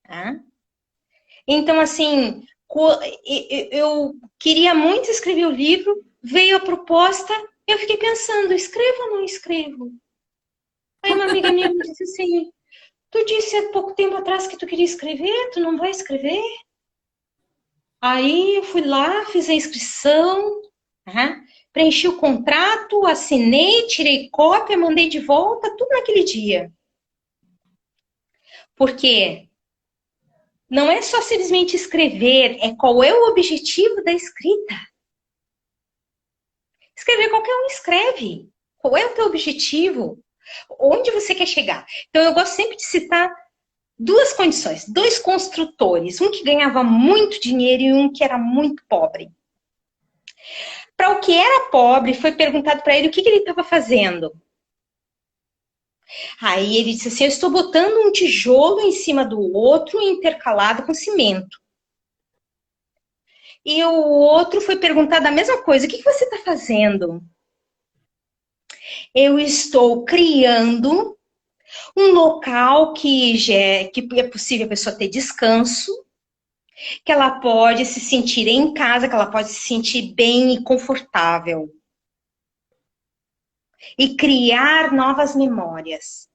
Tá? Então, assim, eu queria muito escrever o livro, veio a proposta, eu fiquei pensando, escrevo ou não escrevo? Aí uma amiga minha me disse assim, tu disse há pouco tempo atrás que tu queria escrever, tu não vai escrever? Aí eu fui lá, fiz a inscrição, preenchi o contrato, assinei, tirei cópia, mandei de volta, tudo naquele dia. Por quê? Não é só simplesmente escrever, é qual é o objetivo da escrita. Escrever, qualquer um escreve. Qual é o teu objetivo? Onde você quer chegar? Então, eu gosto sempre de citar duas condições, 2 construtores, um que ganhava muito dinheiro e um que era muito pobre. Para o que era pobre, foi perguntado para ele o que ele estava fazendo. Aí ele disse assim, eu estou botando um tijolo em cima do outro intercalado com cimento. E o outro foi perguntado a mesma coisa, o que você está fazendo? Eu estou criando um local que é possível a pessoa ter descanso, que ela pode se sentir em casa, que ela pode se sentir bem e confortável. E criar novas memórias.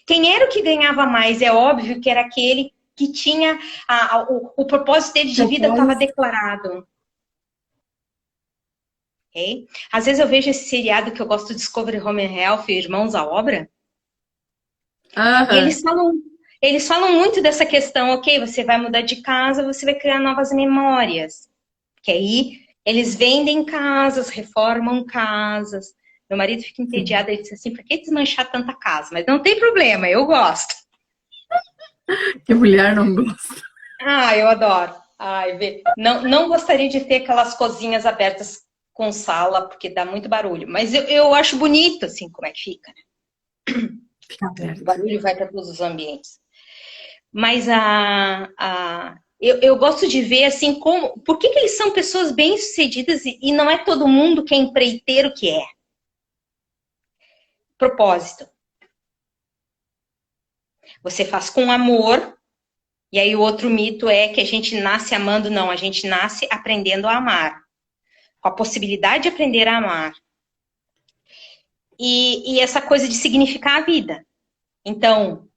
Quem era o que ganhava mais? É óbvio que era aquele que tinha o propósito dele de vida estava declarado. Okay? Às vezes eu vejo esse seriado que eu gosto de Discovery Home and Health, Irmãos à Obra. E eles falam muito dessa questão, ok, você vai mudar de casa, você vai criar novas memórias. Que aí Eles vendem casas, reformam casas. Meu marido fica
Sim.
entediado, ele disse assim, por que desmanchar tanta casa? Mas não tem problema, eu gosto.
Que mulher não gosta.
Ah, eu adoro. Ai, não gostaria de ter aquelas cozinhas abertas com sala, porque dá muito barulho. Mas eu acho bonito, assim, como é que fica, né?
Fica
O
aberta.
barulho vai para todos os ambientes. Mas eu gosto de ver, assim, como... Por que eles são pessoas bem-sucedidas e não é todo mundo que é empreiteiro que é? Propósito. Você faz com amor, e aí o outro mito é que a gente nasce amando. Não, a gente nasce aprendendo a amar. Com a possibilidade de aprender a amar. E essa coisa de significar a vida. Então,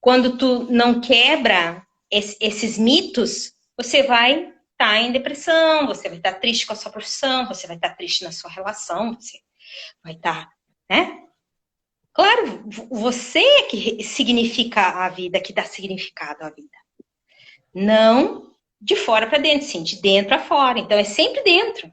quando tu não quebra esses mitos, você vai estar em depressão, você vai estar triste com a sua profissão, você vai estar triste na sua relação, você vai estar, né? Claro, você é que significa a vida, que dá significado à vida. Não de fora para dentro, sim, de dentro a fora. Então, é sempre dentro.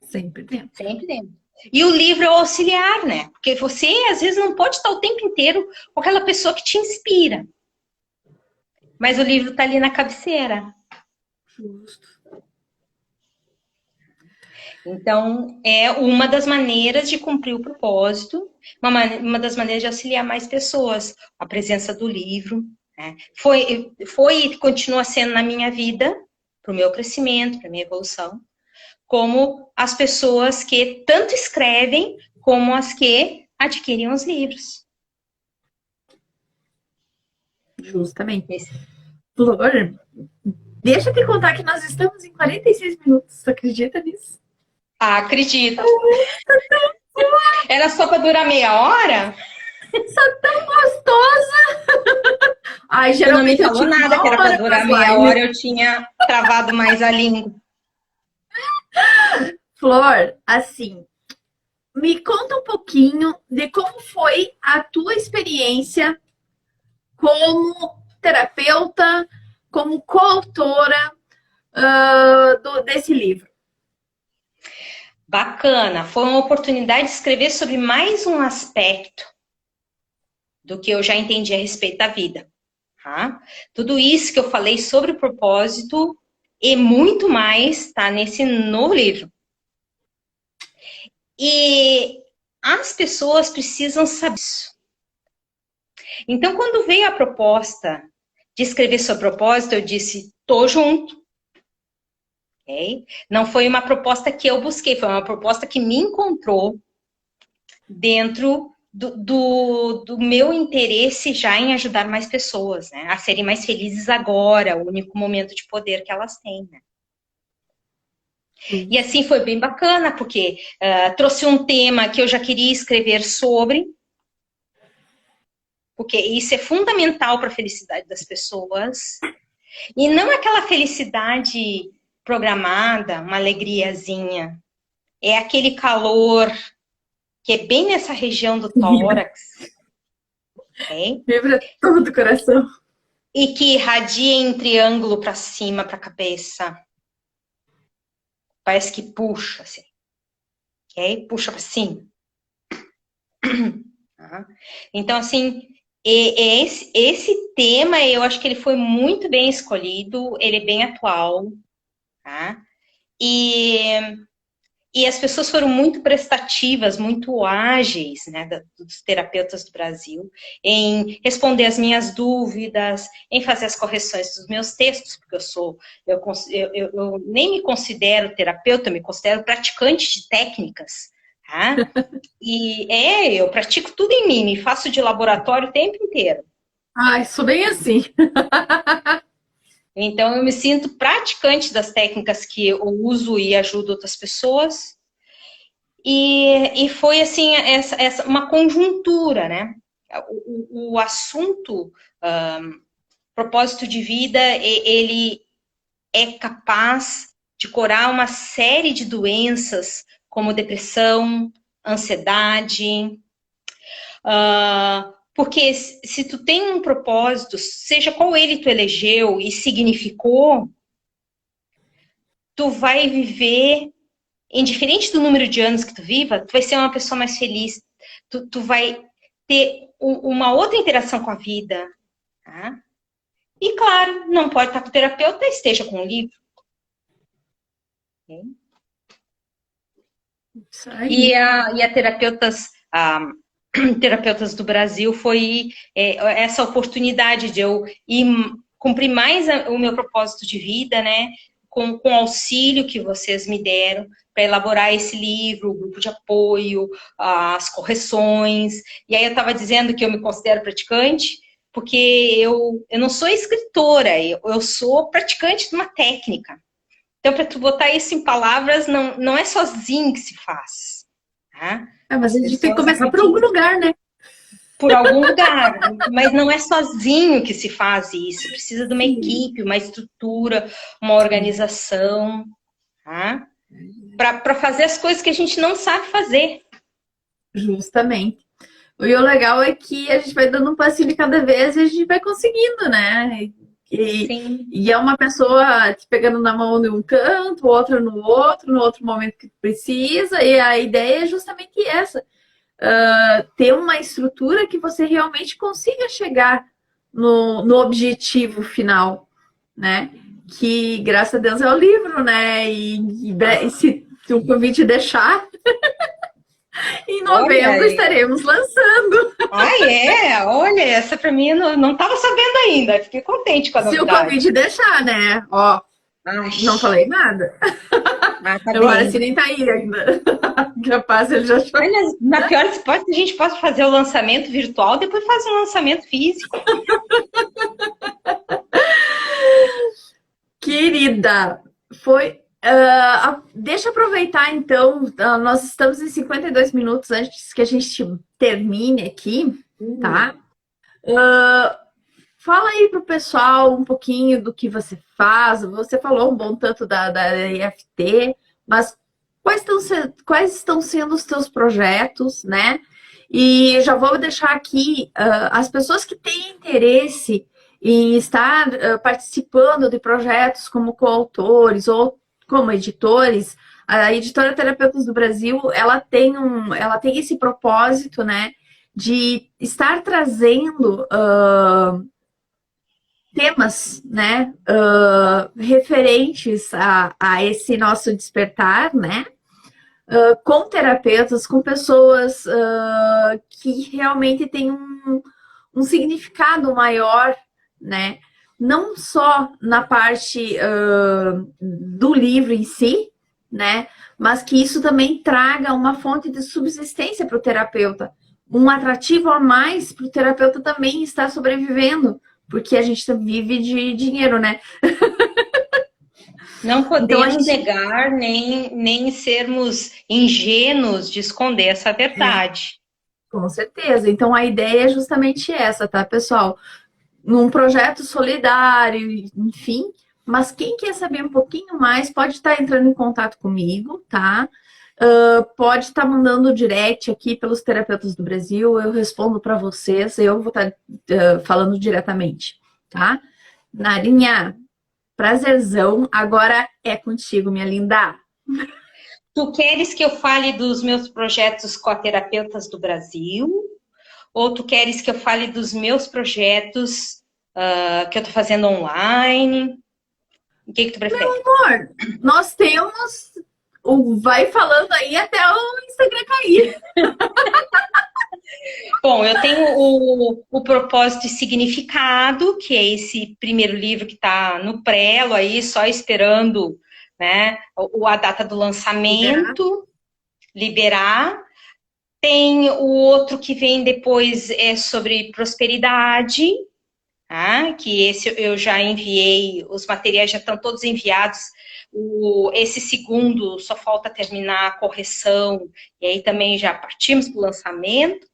Sempre dentro.
Sempre dentro. E o livro é o auxiliar, né? Porque você, às vezes, não pode estar o tempo inteiro com aquela pessoa que te inspira. Mas o livro está ali na cabeceira.
Justo.
Então, é uma das maneiras de cumprir o propósito, uma das maneiras de auxiliar mais pessoas. A presença do livro, né? Foi e continua sendo na minha vida, para o meu crescimento, para a minha evolução, como as pessoas que tanto escrevem, como as que adquirem os livros.
Justamente.
Esse-
Flor, deixa eu te contar que nós estamos em 46 minutos. Tu acredita nisso?
Ah, acredito. Era só para durar meia hora?
Gostosa! Ai,
Tu não me
geralmente eu
falou
tiro
nada que
uma
era para
hora
durar
pras
meia hora,
lives.
eu tinha travado mais a língua.
Flor, assim, me conta um pouquinho de como foi a tua experiência como terapeuta, como coautora desse livro.
Bacana, foi uma oportunidade de escrever sobre mais um aspecto do que eu já entendi a respeito da vida. Tá? Tudo isso que eu falei sobre o propósito e muito mais está nesse novo livro. E as pessoas precisam saber isso. Então, quando veio a proposta de escrever sobre propósito, eu disse, tô junto. Okay? Não foi uma proposta que eu busquei, foi uma proposta que me encontrou dentro do meu interesse já em ajudar mais pessoas, né? A serem mais felizes agora, o único momento de poder que elas têm, né? E assim foi bem bacana, porque trouxe um tema que eu já queria escrever sobre, porque isso é fundamental para a felicidade das pessoas. E não aquela felicidade programada, uma alegriazinha. É aquele calor que é bem nessa região do tórax, ok?
Vibra todo o coração.
E que irradia em triângulo para cima, para a cabeça. Parece que puxa, assim. Ok? Puxa para cima. Então, assim, esse tema, eu acho que ele foi muito bem escolhido, ele é bem atual, tá? E as pessoas foram muito prestativas, muito ágeis, né, dos terapeutas do Brasil, em responder as minhas dúvidas, em fazer as correções dos meus textos, porque eu nem me considero terapeuta, eu me considero praticante de técnicas, tá? E eu pratico tudo em mim, me faço de laboratório o tempo inteiro.
Ai, sou bem assim.
Então, eu me sinto praticante das técnicas que eu uso e ajudo outras pessoas. E foi, assim, uma conjuntura, né? O assunto, propósito de vida, ele é capaz de curar uma série de doenças, como depressão, ansiedade, porque se tu tem um propósito, seja qual ele tu elegeu e significou, tu vai viver, indiferente do número de anos que tu viva, tu vai ser uma pessoa mais feliz, tu vai ter uma outra interação com a vida, tá? E claro, não pode estar com o terapeuta, esteja com o livro. Okay?
Isso aí.
E a Terapeutas do Brasil foi essa oportunidade de eu ir cumprir mais o meu propósito de vida, né? Com o auxílio que vocês me deram para elaborar esse livro, o grupo de apoio, as correções. E aí eu estava dizendo que eu me considero praticante, porque eu não sou escritora, eu sou praticante de uma técnica. Então, para tu botar isso em palavras, não é sozinho que se faz. Tá?
Mas a gente tem que
Pessoas
começar por algum lugar, né?
por algum lugar, mas não é sozinho que se faz isso. Precisa de uma equipe, uma estrutura, uma organização, tá? Para fazer as coisas que a gente não sabe fazer.
Justamente. E o legal é que a gente vai dando um passinho de cada vez e a gente vai conseguindo, né? E é uma pessoa te pegando na mão de um canto, outra no outro momento que precisa, e a ideia é justamente essa. Ter uma estrutura que você realmente consiga chegar no objetivo final, né? Que, graças a Deus, é o livro, né? E se o convite deixar, em novembro estaremos lançando.
Olha, essa pra mim eu não estava sabendo ainda. Fiquei contente com a novidade.
Se o convite deixar, né? Ó, não falei nada.
Tá
Agora, se nem tá aí ainda. Capaz ele já achou.
Olha, na pior das hipóteses, a gente pode fazer o lançamento virtual, depois faz um lançamento físico.
Querida, foi. Deixa eu aproveitar então. Nós estamos em 52 minutos antes que a gente termine aqui, tá? Fala aí pro pessoal um pouquinho do que você faz. Você falou um bom tanto da EFT, mas quais estão sendo os teus projetos, né? E já vou deixar aqui as pessoas que têm interesse em estar participando de projetos como coautores ou como editores. A editora Terapeutas do Brasil, ela tem esse propósito, né, de estar trazendo temas, né, referentes a esse nosso despertar, né, com terapeutas, com pessoas que realmente têm um significado maior, né, não só na parte do livro em si, né, mas que isso também traga uma fonte de subsistência para o terapeuta, um atrativo a mais para o terapeuta também estar sobrevivendo, porque a gente vive de dinheiro, né?
Não podemos negar, nem sermos ingênuos de esconder essa verdade.
Com certeza. Então, a ideia é justamente essa, tá, pessoal? Num projeto solidário, enfim. Mas quem quer saber um pouquinho mais, pode estar entrando em contato comigo, tá? Pode estar mandando direct aqui pelos Terapeutas do Brasil, eu respondo para vocês, eu vou estar falando diretamente, tá? Narinha, prazerzão, agora é contigo, minha linda.
Tu queres que eu fale dos meus projetos com a Terapeutas do Brasil? Ou tu queres que eu fale dos meus projetos que eu tô fazendo online? O que tu prefere?
Meu amor, nós temos vai falando aí até o Instagram cair.
Bom, eu tenho o Propósito e Significado, que é esse primeiro livro que está no prelo aí, só esperando, né, a data do lançamento, liberar. Tem o outro que vem depois, é sobre prosperidade, tá? Que esse eu já enviei, os materiais já estão todos enviados. Esse segundo só falta terminar a correção, e aí também já partimos para o lançamento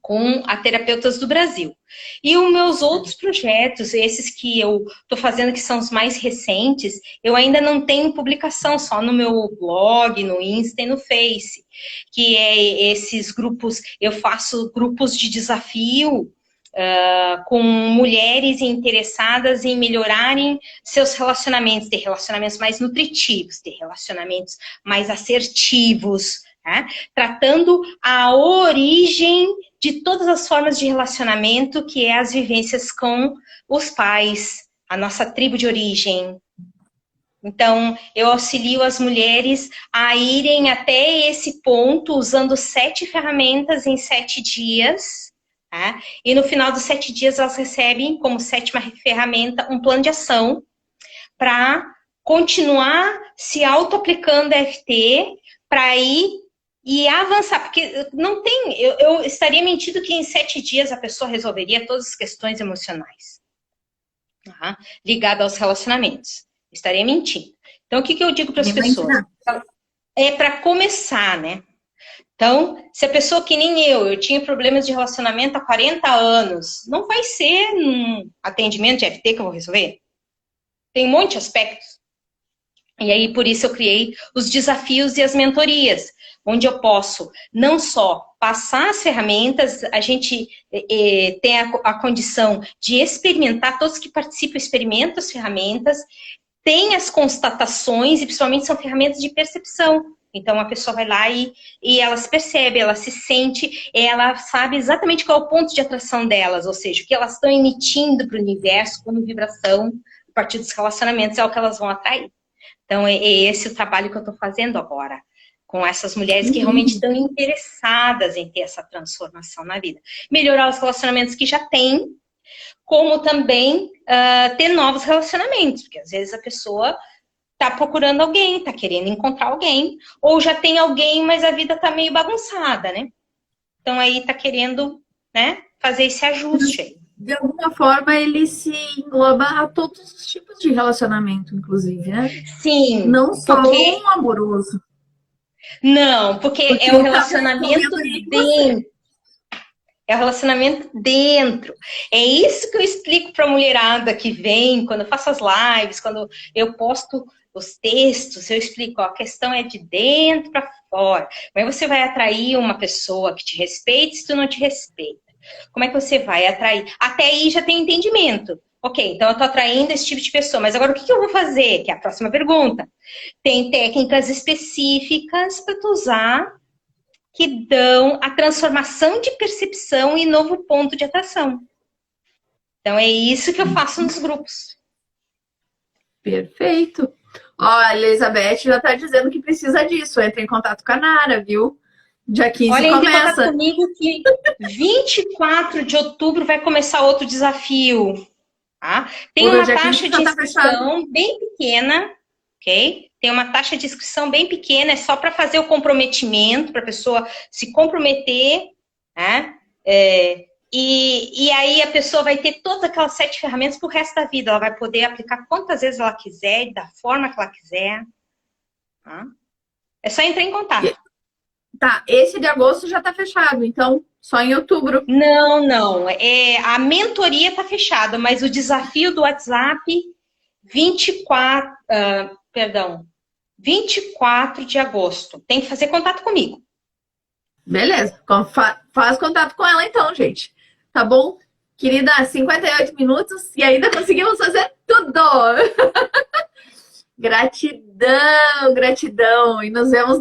com a Terapeutas do Brasil. E os meus outros projetos, esses que eu estou fazendo, que são os mais recentes, eu ainda não tenho publicação, só no meu blog, no Insta e no Face, que é esses grupos, eu faço grupos de desafio, com mulheres interessadas em melhorarem seus relacionamentos, ter relacionamentos mais nutritivos, ter relacionamentos mais assertivos, né? Tratando a origem de todas as formas de relacionamento, que é as vivências com os pais, a nossa tribo de origem. Então, eu auxilio as mulheres a irem até esse ponto usando 7 ferramentas em 7 dias, tá? E no final dos 7 dias elas recebem, como 7ª ferramenta, um plano de ação para continuar se auto-aplicando EFT, para ir e avançar, porque não tem, eu estaria mentindo que em 7 dias a pessoa resolveria todas as questões emocionais, tá? Ligadas aos relacionamentos. Estaria mentindo. Então, o que eu digo para as pessoas? É para começar, né? Então, se a pessoa que nem eu tinha problemas de relacionamento há 40 anos, não vai ser num atendimento de EFT que eu vou resolver. Tem um monte de aspectos. E aí, por isso, eu criei os desafios e as mentorias, onde eu posso não só passar as ferramentas, a gente tem a condição de experimentar, todos que participam experimentam as ferramentas, tem as constatações, e principalmente são ferramentas de percepção. Então, a pessoa vai lá e ela se percebe, ela se sente, ela sabe exatamente qual é o ponto de atração delas, ou seja, o que elas estão emitindo para o universo como vibração a partir dos relacionamentos, é o que elas vão atrair. Então, é esse o trabalho que eu estou fazendo agora, com essas mulheres que realmente estão interessadas em ter essa transformação na vida. Melhorar os relacionamentos que já têm, como também ter novos relacionamentos, porque às vezes a pessoa está procurando alguém, está querendo encontrar alguém, ou já tem alguém, mas a vida está meio bagunçada, né? Então aí está querendo, né, fazer esse ajuste aí.
De alguma forma, ele se engloba a todos os tipos de relacionamento, inclusive, né?
Sim.
Não só um amoroso.
Não, porque é o relacionamento dentro. É o relacionamento dentro. É isso que eu explico para a mulherada que vem, quando eu faço as lives, quando eu posto os textos, eu explico, ó, a questão é de dentro para fora. Mas você vai atrair uma pessoa que te respeite se tu não te respeita. Como é que você vai atrair? Até aí já tem entendimento. Ok, então eu estou atraindo esse tipo de pessoa, mas agora o que eu vou fazer? Que é a próxima pergunta. Tem técnicas específicas para tu usar que dão a transformação de percepção e novo ponto de atração. Então é isso que eu faço nos grupos.
Perfeito. Ó, a Elizabeth já está dizendo que precisa disso. Entra em contato com a Nara, viu? Dia 15
Olha,
começa.
Entra em contato comigo que 24 de outubro vai começar outro desafio. Tá? Tem uma taxa de inscrição bem pequena, ok? Tem uma taxa de inscrição bem pequena, é só para fazer o comprometimento, para a pessoa se comprometer, né? E aí a pessoa vai ter todas aquelas 7 ferramentas para o resto da vida. Ela vai poder aplicar quantas vezes ela quiser, da forma que ela quiser. Tá? É só entrar em contato.
Tá, esse de agosto já tá fechado, então só em outubro.
Não. A mentoria tá fechada, mas o desafio do WhatsApp, 24 de agosto. Tem que fazer contato comigo.
Beleza, faz contato com ela então, gente. Tá bom? Querida, 58 minutos e ainda conseguimos fazer tudo! Gratidão, gratidão. E nos vemos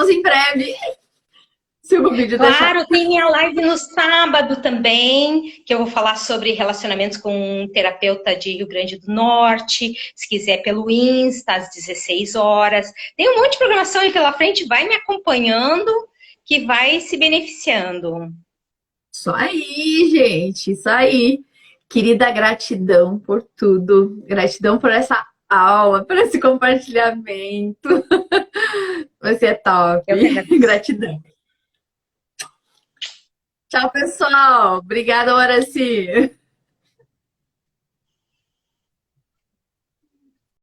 em breve. Se o vídeo
Claro,
deixar.
tem minha live no sábado também, que eu vou falar sobre relacionamentos com um terapeuta de Rio Grande do Norte. Se quiser pelo Insta, às 16 horas. Tem um monte de programação aí pela frente, vai me acompanhando, que vai se beneficiando.
Isso aí, gente, isso aí. Querida, gratidão por tudo. Gratidão por essa aula, por esse compartilhamento. Você é top. Gratidão. Tchau, pessoal. Obrigada, Horaci.